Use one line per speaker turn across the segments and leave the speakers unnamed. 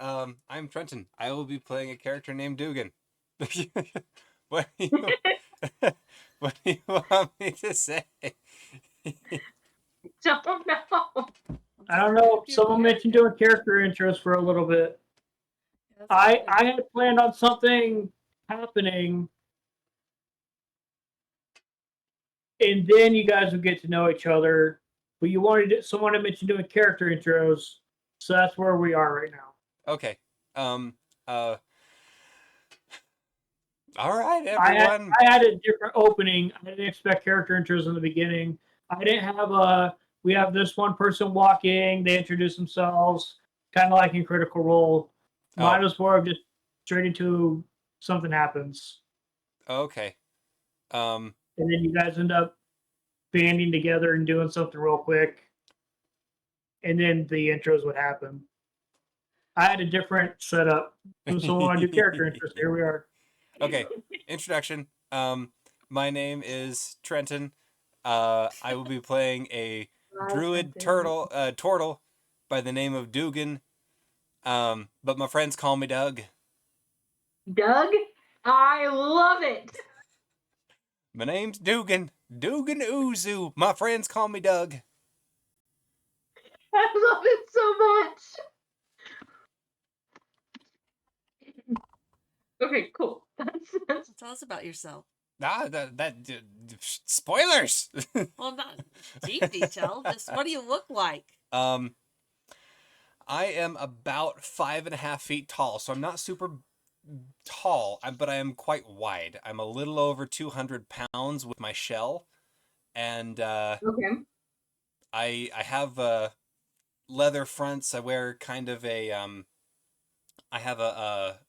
I'm Trenton. I will be playing a character named Dugan. What do you, what do you want me to say?
Don't know.
I don't know. Someone mentioned doing character intros for a little bit. I had planned on something happening, and then you guys would get to know each other. But you wanted someone to mention doing character intros, so that's where we are right now.
Okay. All right, everyone.
I had a different opening. I didn't expect character intros in the beginning. I didn't have a. We have this one person walking. They introduce themselves, kind of like in Critical Role. Mine was more of just straight into something happens.
Okay.
And then you guys end up banding together and doing something real quick, and then the intros would happen. I had a different setup. So I want to do character intros. Here we are.
Okay. Introduction. My name is Trenton. I will be playing a druid turtle by the name of Dugan. But my friends call me Doug.
Doug? I love it.
My name's Dugan. Dugan Uzu. My friends call me Doug.
I love it so much. Okay, cool. That's...
Tell us about yourself.
Spoilers.
Well, not deep detail. Just what do you look like?
I am about 5.5 feet tall, so I'm not super tall, but I am quite wide. I'm a little over 200 pounds with my shell, and
okay.
I have leather fronts. I wear kind of a I have a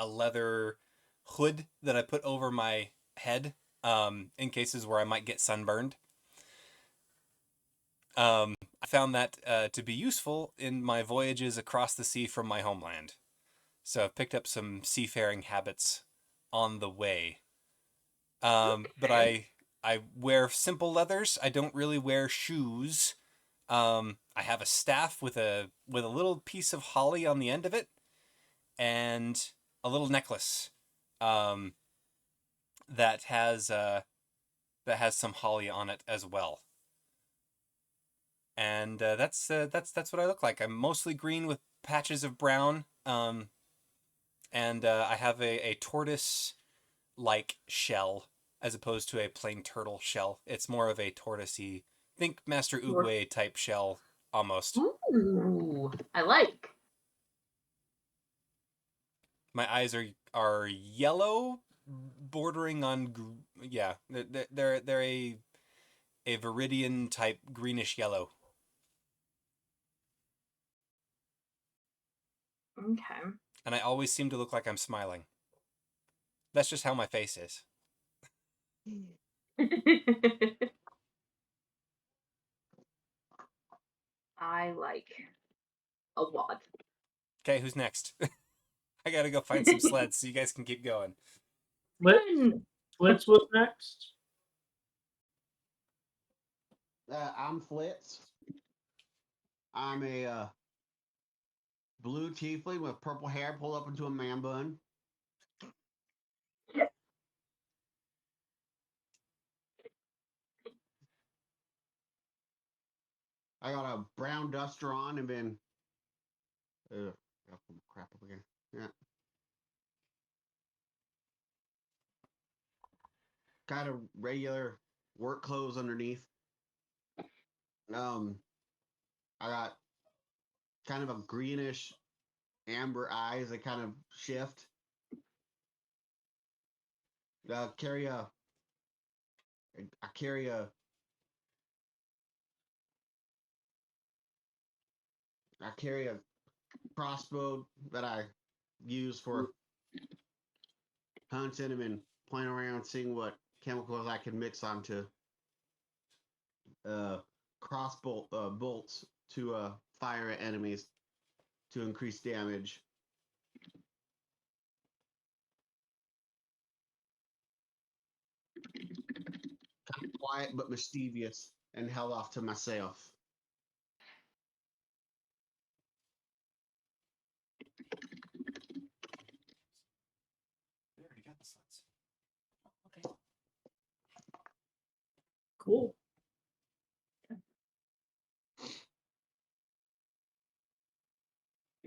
leather hood that I put over my head in cases where I might get sunburned. I found that to be useful in my voyages across the sea from my homeland. So I've picked up some seafaring habits on the way. But I wear simple leathers. I don't really wear shoes. I have a staff with a little piece of holly on the end of it, and a little necklace that has some holly on it as well. And that's what I look like. I'm mostly green with patches of brown. And I have a tortoise-like shell as opposed to a plain turtle shell. It's more of a tortoisey, think Master Oogway type shell almost.
Ooh, I like.
My eyes are yellow, bordering on yeah. They're a viridian type greenish yellow.
Okay.
And I always seem to look like I'm smiling. That's just how my face is.
I like a lot.
Okay, who's next? I gotta go find some sleds so you guys can keep going.
Flitz was next.
I'm Flitz. I'm a blue tiefling with purple hair pulled up into a man bun. I got a brown duster on and been got some crap up again. Yeah. Kind of regular work clothes underneath. I got kind of a greenish amber eyes that kind of shift. I carry a crossbow that I use for hunting and been playing around seeing what chemicals I can mix onto crossbow bolts to fire at enemies to increase damage. Kind of quiet but mischievous and held off to myself.
Cool.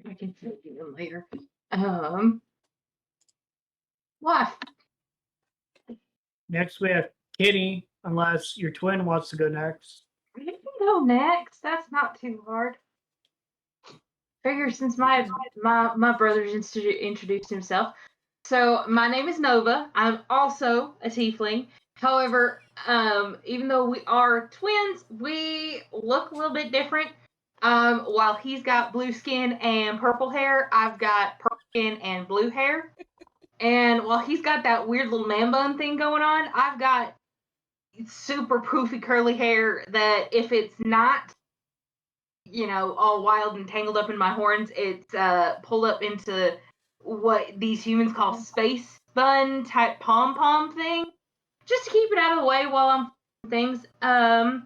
I can fit you in later. What?
Next we have Kitty, unless your twin wants to go next.
I can go next. That's not too hard. Figure since my brother's introduced himself. So my name is Nova. I'm also a tiefling. However, even though we are twins, we look a little bit different. While he's got blue skin and purple hair, I've got purple skin and blue hair. And while he's got that weird little man bun thing going on, I've got super poofy curly hair that if it's not, all wild and tangled up in my horns, it's pulled up into what these humans call space bun type pom pom thing. Just to keep it out of the way while I'm things. I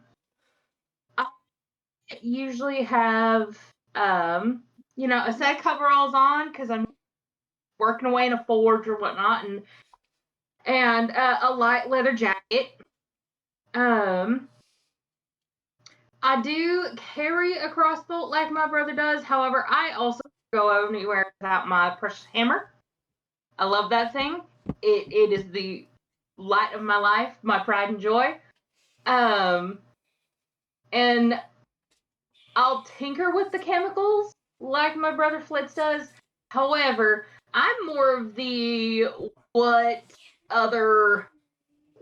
usually have a set of coveralls on because I'm working away in a forge or whatnot, and a light leather jacket. I do carry a crossbow like my brother does. However, I also go anywhere without my precious hammer. I love that thing. It is the light of my life, my pride and joy. And I'll tinker with the chemicals like my brother Flitz does. However, I'm more of the what other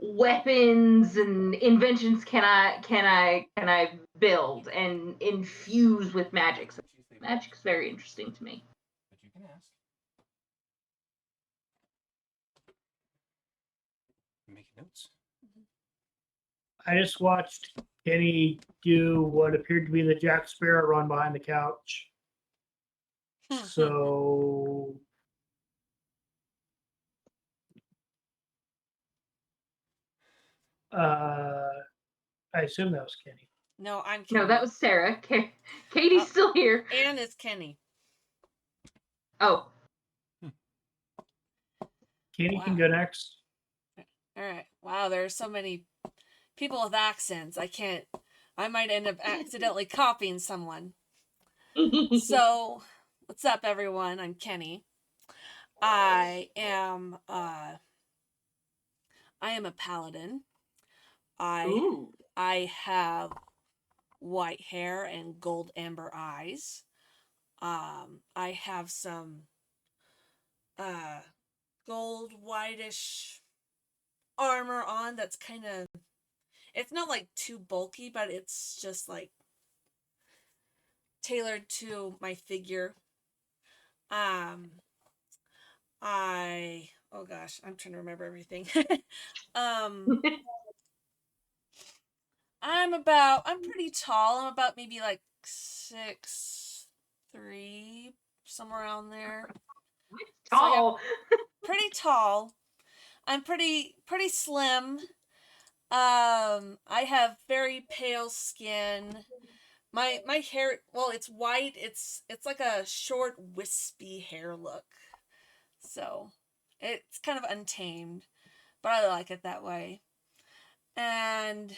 weapons and inventions can I build and infuse with magic. So magic's very interesting to me.
But you can ask. Make notes.
I just watched Kenny do what appeared to be the Jack Sparrow run behind the couch. So I assume that was Kenny.
No, I'm Kenny.
No, that was Sarah. Katie's still here.
And it's Kenny.
Oh.
Kenny can go next.
All right. Wow, there are so many people with accents. I might end up accidentally copying someone. So, what's up, everyone? I'm Kenny. I am a paladin.
Ooh.
I have white hair and gold amber eyes. I have some gold whitish armor on that's kind of, it's not like too bulky, but it's just like tailored to my figure. Oh gosh, I'm trying to remember everything. I'm pretty tall. I'm about maybe like 6'3", somewhere around there.
Tall.
So pretty tall. I'm pretty slim. I have very pale skin. My hair, well, it's white. It's like a short wispy hair look. So it's kind of untamed, but I like it that way. And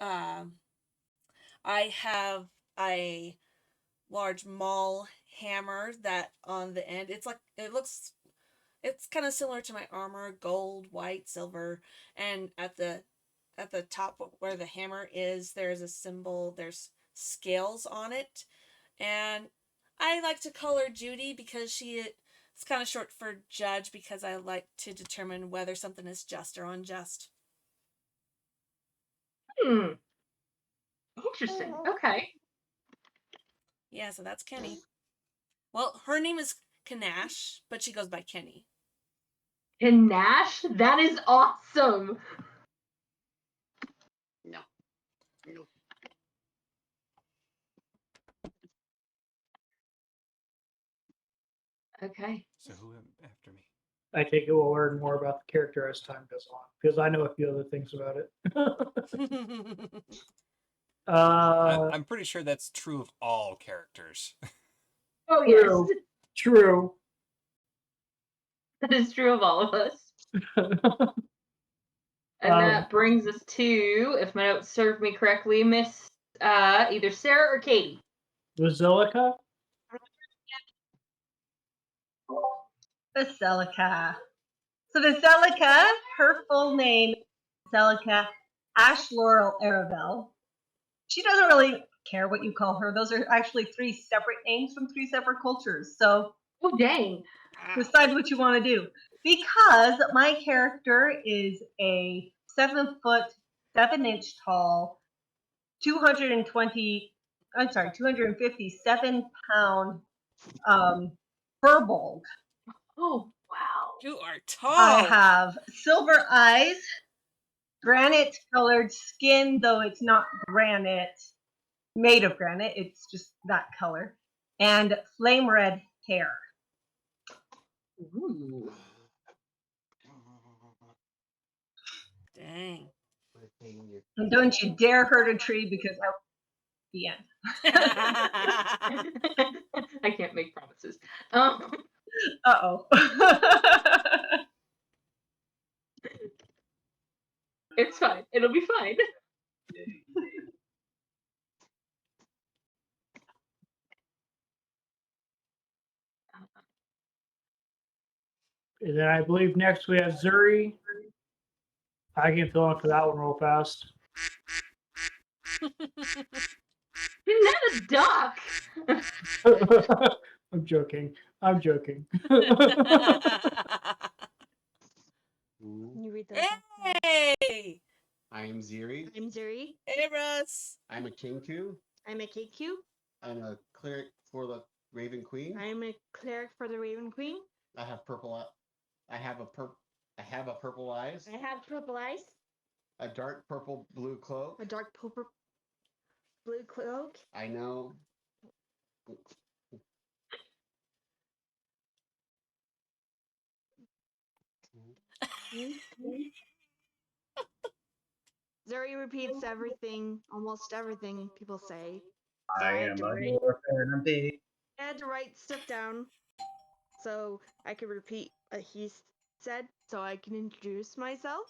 I have a large maul hammer that on the end, it's kind of similar to my armor, gold, white, silver, and at the top where the hammer is, there's a symbol, there's scales on it. And I like to call her Judy because it's kind of short for judge, because I like to determine whether something is just or unjust.
Interesting. Okay.
Yeah, so that's Kenny. Well, her name is Kanash, but she goes by Kenny.
And Nash? That is awesome.
No.
Okay.
So who after me?
I think it will learn more about the character as time goes on, because I know a few other things about it.
I'm pretty sure that's true of all characters.
Oh,
True.
yes.
True.
That is true of all of us. And that brings us to, if my notes serve me correctly, Miss either Sarah or Katie.
Basilica?
Basilica. So Basilica, her full name is Basilica Ash Laurel Arabelle. She doesn't really care what you call her. Those are actually 3 separate names from 3 separate cultures. So
Oh, dang.
decide what you want to do. Because my character is a 7 foot, 7 inch tall, 257 pound furbolg.
Oh, wow.
You are tall.
I have silver eyes, granite colored skin, though it's not granite, made of granite, it's just that color, and flame red hair.
Ooh.
Dang.
And don't you dare hurt a tree because I the end.
I can't make promises.
Uh-oh.
It's fine. It'll be fine.
And then I believe next we have Zuri. I can fill in for that one real fast.
Isn't that a duck?
I'm joking. I'm joking.
Can you read those?
Hey!
I'm Ziri.
I'm Zuri.
Hey, Russ.
I'm a Kinku.
I'm a KQ.
I'm a cleric for the Raven Queen.
I'm a cleric for the Raven Queen.
I have purple. I have a purple eyes.
I have purple eyes,
A dark purple blue cloak.
a dark purple blue cloak.
I know.
Zuri repeats everything, almost everything people say. So
I am a dwarf and I'm big.
I had to write stuff down so I could repeat what he said so I can introduce myself.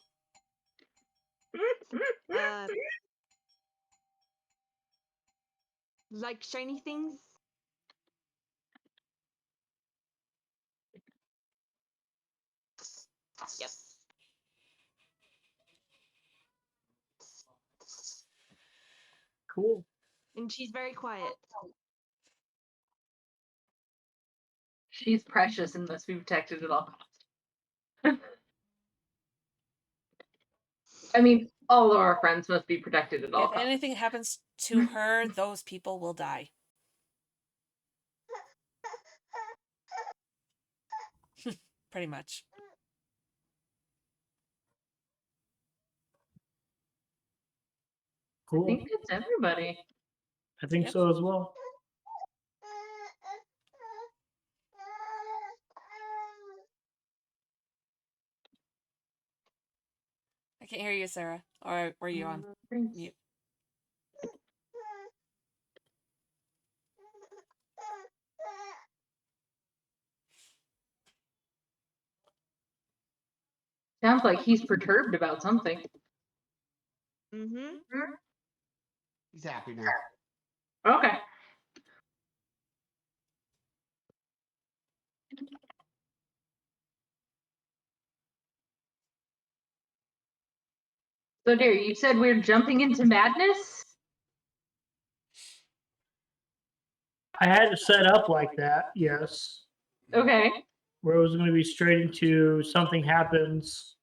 Like shiny things. Yep.
Cool.
And she's very quiet.
She's precious and must be protected at all costs. I mean, all of our friends must be protected at all
If
costs.
anything happens to her, those people will die. Pretty much.
I
Cool.
think it's everybody.
I think
Yep.
so as well.
I can't hear you, Sarah. Or were you on mute?
Sounds like he's perturbed about something.
Mm-hmm.
He's happy now.
Okay. So, dear, you said we're jumping into madness?
I had it set up like that, yes.
Okay.
Where it was going to be straight into something happens.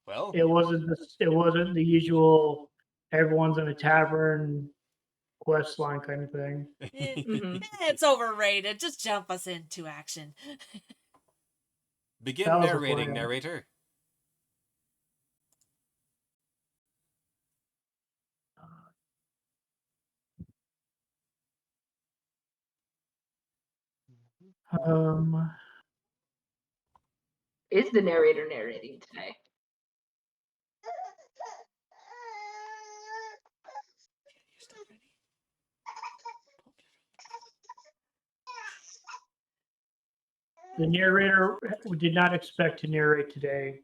Well,
It wasn't the usual everyone's in a tavern quest line kind of thing.
Mhm.
It's overrated. Just jump us into action.
begin
That was the
narrating,
plan.
narrator.
Is the narrator narrating today?
The narrator did not expect to narrate today.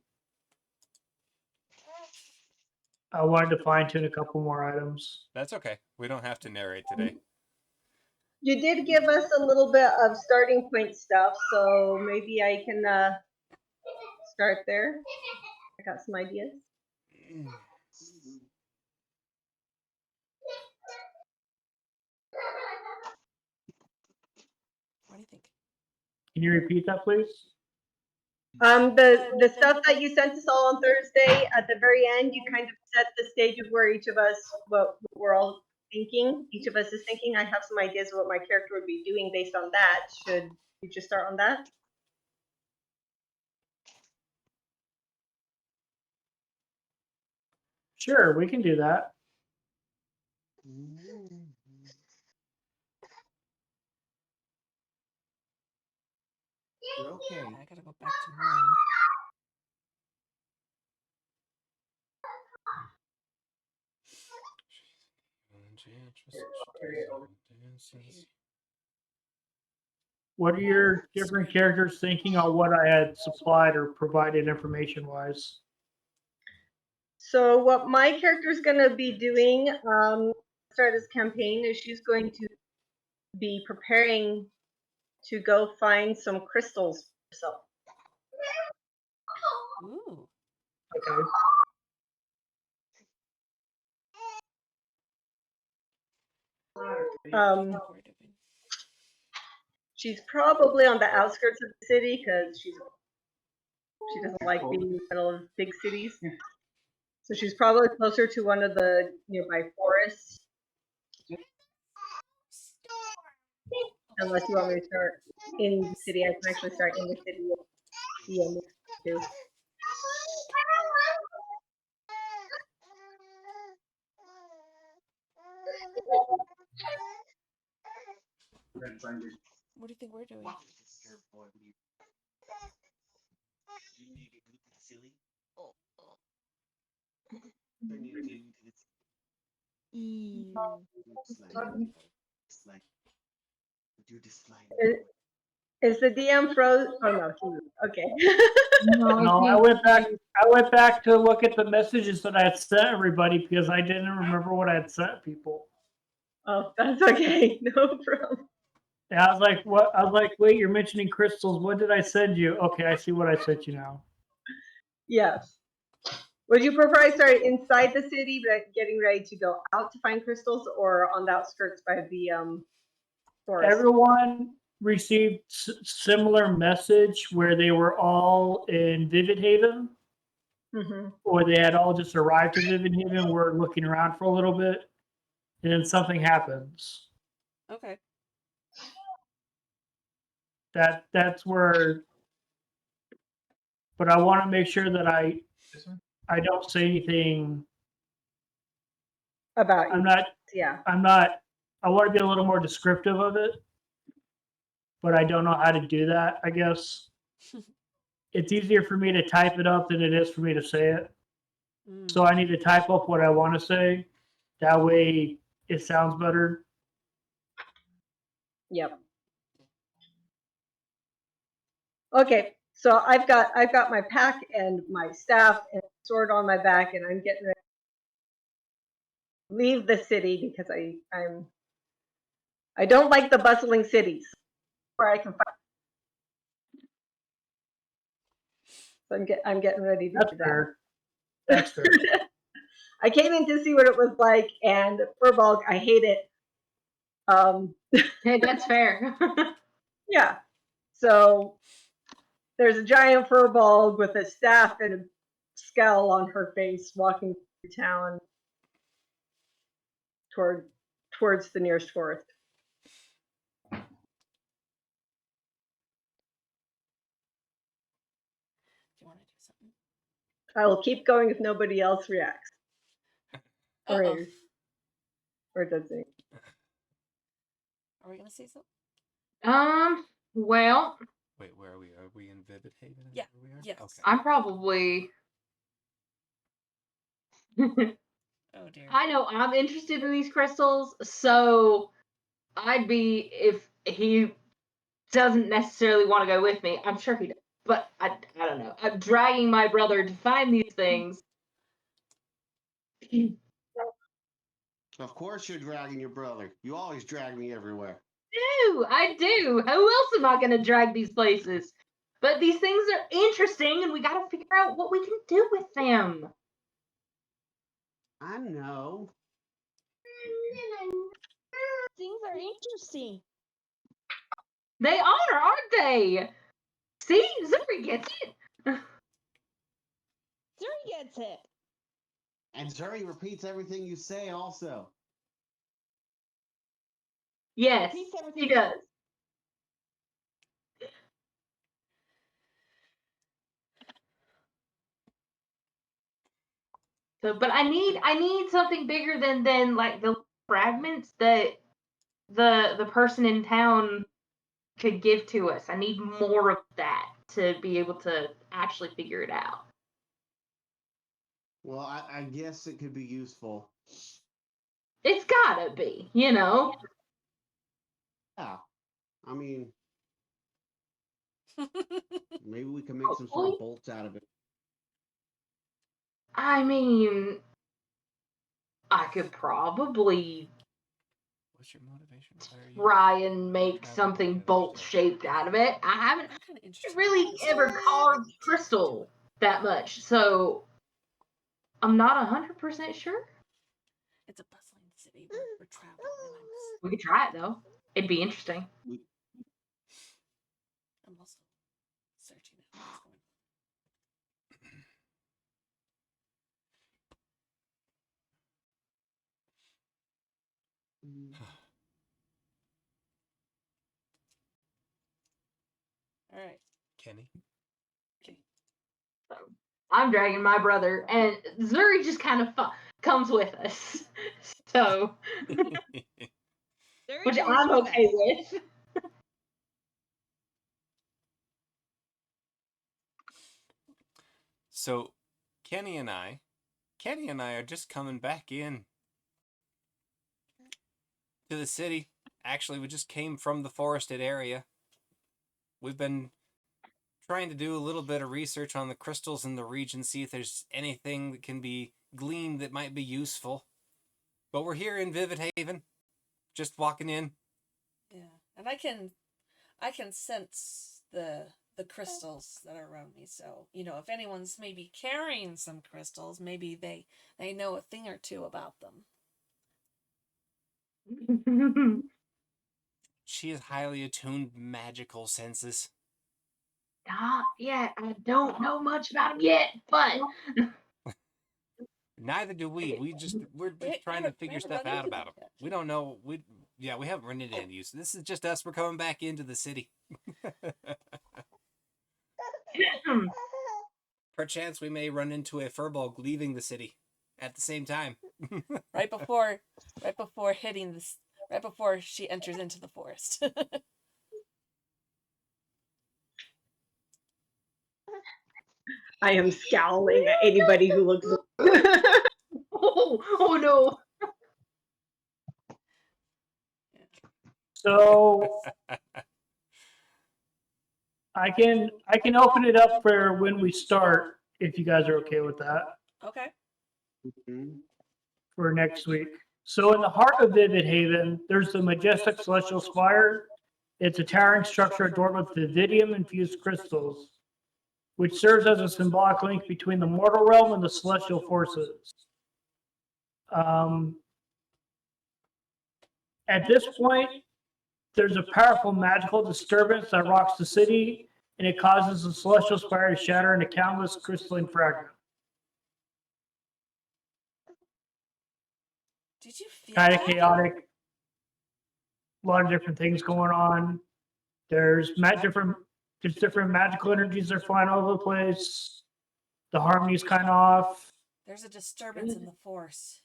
I wanted to fine tune a couple more items.
That's okay. We don't have to narrate today.
You did give us a little bit of starting point stuff, so maybe I can start there. I got some ideas.
What do you think?
Can you repeat that, please?
The stuff that you sent us all on Thursday, at the very end, you kind of set the stage of where each of us, what we're all thinking. Each of us is thinking. I have some ideas of what my character would be doing based on that. Should you just start on that?
Sure, we can do that.
Okay.
I gotta go back to mine.
What are your different characters thinking on what I had supplied or provided information-wise?
So what my character is going to be doing, start this campaign, is she's going to be preparing to go find some crystals herself.
Ooh.
Okay.
She's probably on the outskirts of the city because she doesn't like being in the middle of big cities. So she's probably closer to one of the nearby forests. Unless you want me to start in the city, I can actually start in the city. Too.
What do you think we're doing?
Is the DM froze? Oh no, okay.
No, I went back to look at the messages that I had sent everybody because I didn't remember what I had sent people.
Oh, that's okay. No problem.
Yeah, I was like, what? I was like, wait, you're mentioning crystals. What did I send you? Okay, I see what I sent you now.
Yes. Would you prefer I start inside the city, but getting ready to go out to find crystals, or on the outskirts by the forest?
Everyone received similar message where they were all in Vivid Haven, or they had all just arrived to Vivid Haven. We're looking around for a little bit, and then something happens.
Okay.
That's where. But I want to make sure that I don't say anything
about you.
I'm not. I want to be a little more descriptive of it, but I don't know how to do that. I guess it's easier for me to type it up than it is for me to say it. So I need to type up what I want to say. That way, it sounds better.
Yep. Okay, so I've got my pack and my staff and sword on my back, and I'm getting ready to leave the city because I don't like the bustling cities where I can find. So I'm getting ready to do that.
That's fair.
I came in to see what it was like, and Furball, I hate it.
Hey, that's fair.
Yeah. So there's a giant furball with a staff and a scowl on her face walking through town towards the nearest forest.
Do you want to do something?
I will keep going if nobody else reacts. Or does it?
Are we gonna say something?
Well.
Wait, where are we? Are we in Vivid Haven?
Yeah.
We are?
Yes.
Okay.
I'm probably.
Oh dear.
I know I'm interested in these crystals, so I'd be if he doesn't necessarily want to go with me. I'm sure he does, but I don't know. I'm dragging my brother to find these things.
Of course you're dragging your brother. You always drag me everywhere.
I do. Who else am I going to drag these places? But these things are interesting, and we got to figure out what we can do with them.
I know.
Things are interesting.
They are, aren't they? See, Zuri gets it.
Zuri gets it.
And Zuri repeats everything you say also.
Yes,
Repeats
he
everything.
does. So, but I need something bigger than like the fragments that the person in town could give to us. I need more of that to be able to actually figure it out.
Well, I guess it could be useful.
It's gotta be, you know.
Yeah. I mean, maybe we can make some sort of bolts out of it.
I mean, I could probably
What's your motivation?
try and make something bolt shaped out of it. I haven't really ever carved crystal that much, so I'm not 100% sure.
It's a bustling city. We're traveling.
We could try it though. It'd be interesting.
I'm also searching out what's going on. All right.
Kenny.
Okay.
So I'm dragging my brother, and Zuri just kind of comes with us. So, which I'm okay with.
So, Kenny and I are just coming back in to the city. Actually, we just came from the forested area. We've been trying to do a little bit of research on the crystals in the region, see if there's anything that can be gleaned that might be useful. But we're here in Vivid Haven, just walking in.
Yeah, and I can sense the crystals that are around me. So if anyone's maybe carrying some crystals, maybe they know a thing or two about them.
She has highly attuned magical senses.
Not yet. I don't know much about him yet, but
Neither do we. We're just trying to figure stuff out about them. We don't know. We haven't run into any use. This is just us. We're coming back into the city. Perchance we may run into a furbolg leaving the city at the same time.
right before hitting this. Right before she enters into the forest.
I am scowling at anybody who looks.
oh no.
So I can open it up for when we start, if you guys are okay with that.
Okay.
Mm-hmm.
For next week. So in the heart of Vivid Haven, there's the majestic celestial spire. It's a towering structure adorned with Vividium-infused crystals, which serves as a symbolic link between the mortal realm and the celestial forces. At this point, there's a powerful magical disturbance that rocks the city, and it causes the celestial spire to shatter into countless crystalline fragments.
Did you feel
Kind of
that?
chaotic. A lot of different things going on. There's different magical energies that are flying all over the place. The harmony's kind of off.
There's a disturbance in the force.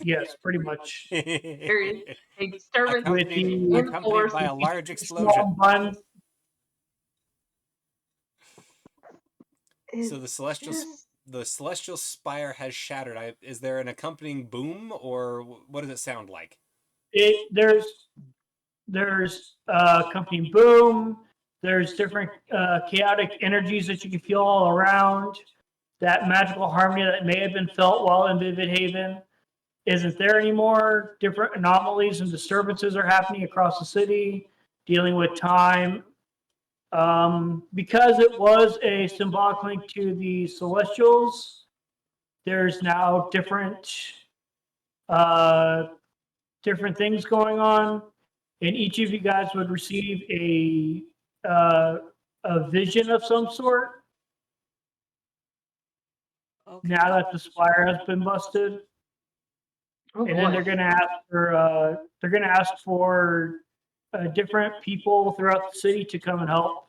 Yes, pretty much.
There is a disturbance
accompanied by a large explosion. So the celestial spire has shattered. Is there an accompanying boom, or what does it sound like?
There's there's accompanying boom. There's different chaotic energies that you can feel all around. That magical harmony that may have been felt while in Vivid Haven isn't there anymore. Different anomalies and disturbances are happening across the city, dealing with time. Because it was a symbolic link to the Celestials, there's now different things going on, and each of you guys would receive a vision of some sort.
Okay.
Now that the spire has been busted,
Oh,
and then
boy.
they're going to ask for different people throughout the city to come and help.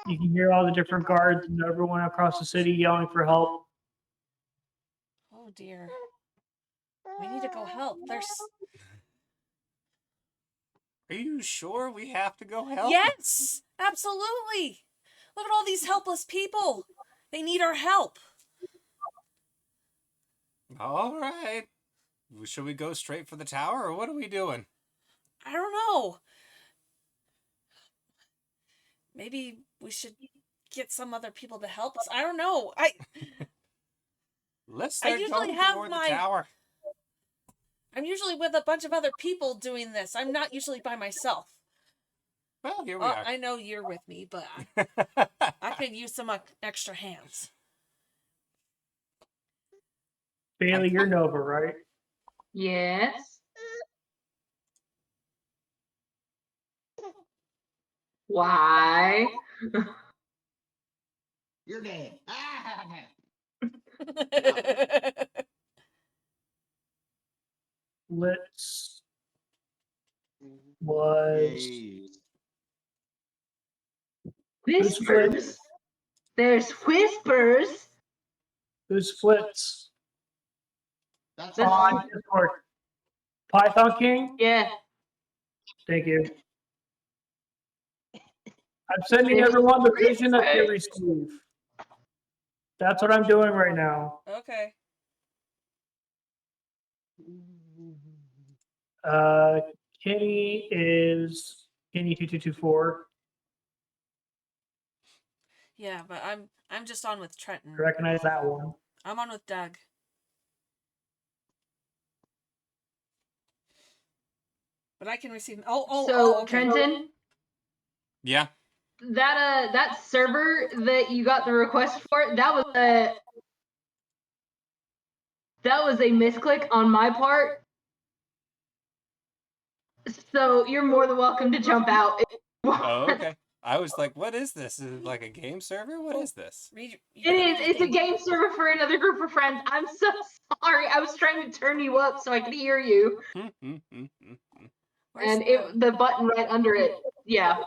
You can hear all the different guards and everyone across the city yelling for help.
Oh dear. We need to go help.
Are you sure we have to go help?
Yes, absolutely. Look at all these helpless people. They need our help.
All right. Should we go straight for the tower, or what are we doing?
I don't know. Maybe we should get some other people to help us. I don't know.
Let's
I
start
usually
going
have
toward
my-
the tower.
I'm usually with a bunch of other people doing this. I'm not usually by myself.
Well, here we are.
I know you're with me, but I could use some extra hands.
Bailey, you're Nova, right?
Yes. Why?
You're dead.
Blitz was
Yay.
Whispers. There's whispers.
who's Flitz
That's
That's-
all.
on Discord. Python King,
Yeah.
thank you. I'm sending everyone the vision that they receive. That's what I'm doing right now.
Okay.
Kenny is Kenny2224.
Yeah, but I'm just on with Trenton.
Recognize that one.
I'm on with Doug. But I can receive.
So
Okay.
Trenton,
Yeah.
that server that you got the request for, that was a misclick on my part. So you're more than welcome to jump out. if you want.
Oh, okay. I was like, what is this? Is it like a game server? What is this?
Read,
It is. It's a game server for another group of friends. I'm so sorry. I was trying to turn you up so I could hear you,
Where's
and the button right under it. Yeah.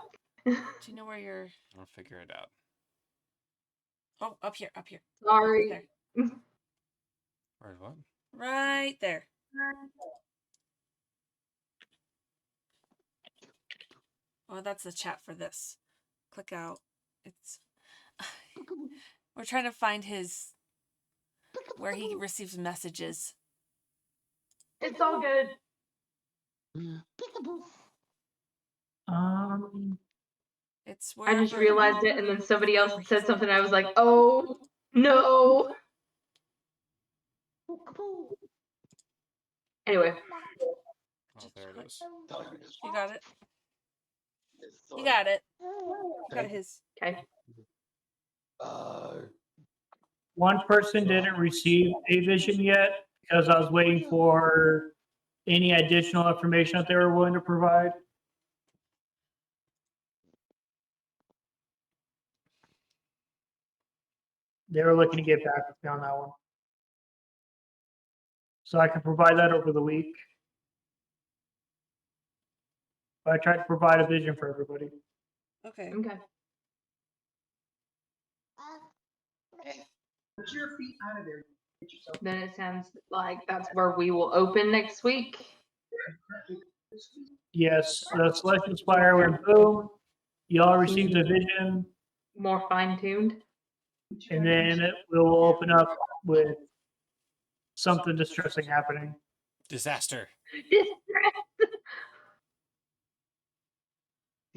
Do you know where you're?
I'll figure it out.
Oh, up here.
Sorry.
There.
Where's what?
Right there. Oh, that's the chat for this. Click out. It's. We're trying to find where he receives messages.
It's all good.
It's
I just
wherever-
realized it, and then somebody else said something. I was like, oh no. Anyway,
Oh, there it is.
You got it. You got it. You got his.
okay.
One person didn't receive a vision yet because I was waiting for any additional information that they were willing to provide. They were looking to get back with me on that one. So I can provide that over the week. But I tried to provide a vision for everybody.
Okay.
Okay.
Put your feet out of there. Get yourself.
Then it sounds like that's where we will open next week.
Yes, the Celestial Spire went boom. Y'all received a vision,
More fine tuned.
and then it will open up with something distressing happening.
Disaster.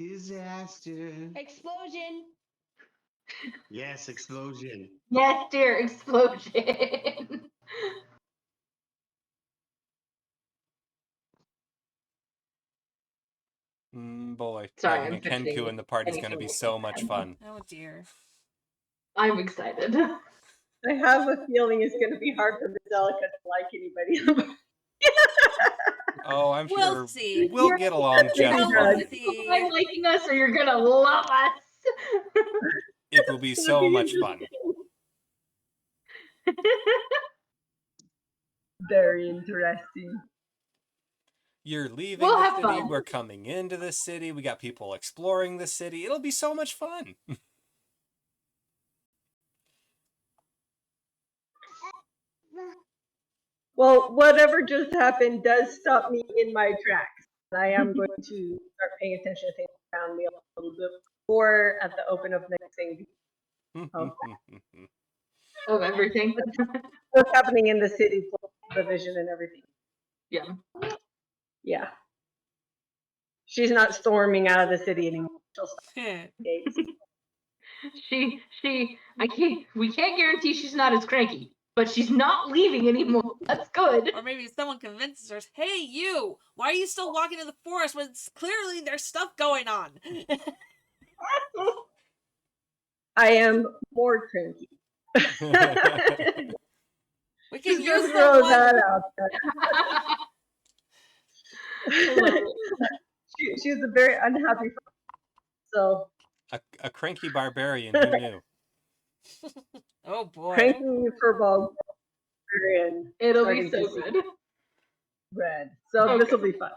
disaster.
Explosion.
Yes, explosion.
Yes, dear, explosion.
Boy,
Sorry,
having
I'm
a Kenku
fixing
in the party is
anything
going to be
like
so
that.
much fun.
Oh dear.
I'm excited.
I have a feeling it's going to be hard for Angelica to like anybody.
Oh, I'm
We'll
sure
see.
we'll get along just
We'll
fine.
see.
I'm liking us, or you're gonna love us.
It will be so much fun.
Very interesting.
You're leaving
We'll
the
have
city.
fun.
We're coming into the city. We got people exploring the city. It'll be so much fun.
Well, whatever just happened does stop me in my tracks. I am going to start paying attention to things around me a little bit more at the open of next thing.
Of everything.
What's happening in the city, the vision and everything.
Yeah.
Yeah. She's not storming out of the city anymore. She'll stop at the gates.
We can't guarantee she's not as cranky, but she's not leaving anymore. That's good.
Or maybe someone convinces her, hey, you, why are you still walking in the forest when clearly there's stuff going on?
I am more cranky.
We can
Just
use
throw
someone.
that out there.
I love it.
She's a very unhappy person. So
a cranky barbarian, who knew?
Oh boy.
cranky furball and
It'll be
starting
so
to see
good.
red. So
Okay.
this will be fun.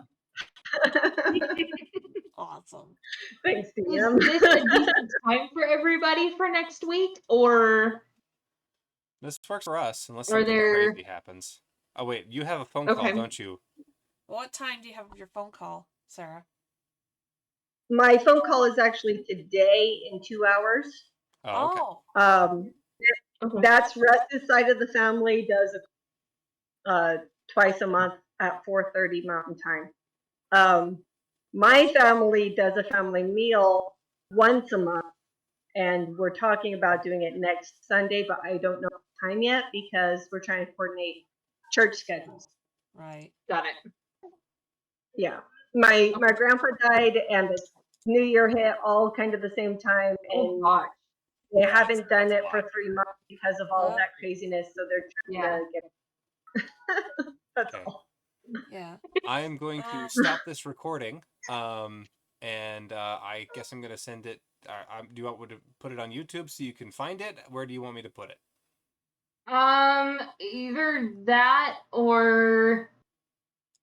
Awesome.
Thanks,
Is
DM.
this a decent time for everybody for next week, or
This works for us, unless
Are
something
there-
crazy happens. Oh wait, you have a phone
Okay.
call, don't you?
What time do you have your phone call, Sarah?
My phone call is actually today in 2 hours.
Oh, okay.
Okay.
That's Russ's side of the family does twice a month at 4:30 Mountain Time. My family does a family meal once a month, and we're talking about doing it next Sunday, but I don't know the time yet because we're trying to coordinate church schedules.
Right.
Got it.
Yeah, my grandpa died, and the New Year hit all kind of the same time,
Oh
and
gosh.
they haven't done
That's a
it for
lot.
3 months because of all
Yep.
that craziness. So they're trying
Yeah.
to get. That's
Okay.
all.
Yeah.
I am going to stop this recording, and I guess I'm going to send it. Do you want me to put it on YouTube so you can find it? Where do you want me to put it?
Either that or